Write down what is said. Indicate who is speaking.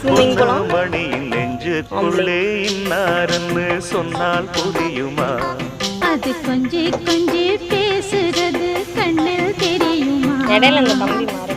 Speaker 1: மணியின் நெஞ்சுக்குள்ளே இன்னாருன்னு சொன்னால் புரியுமா?
Speaker 2: அது கொஞ்சி கொஞ்சி பேசுறது கண்ணில் தெரியுமா?
Speaker 3: இடையில இந்த தம்பி மாறு.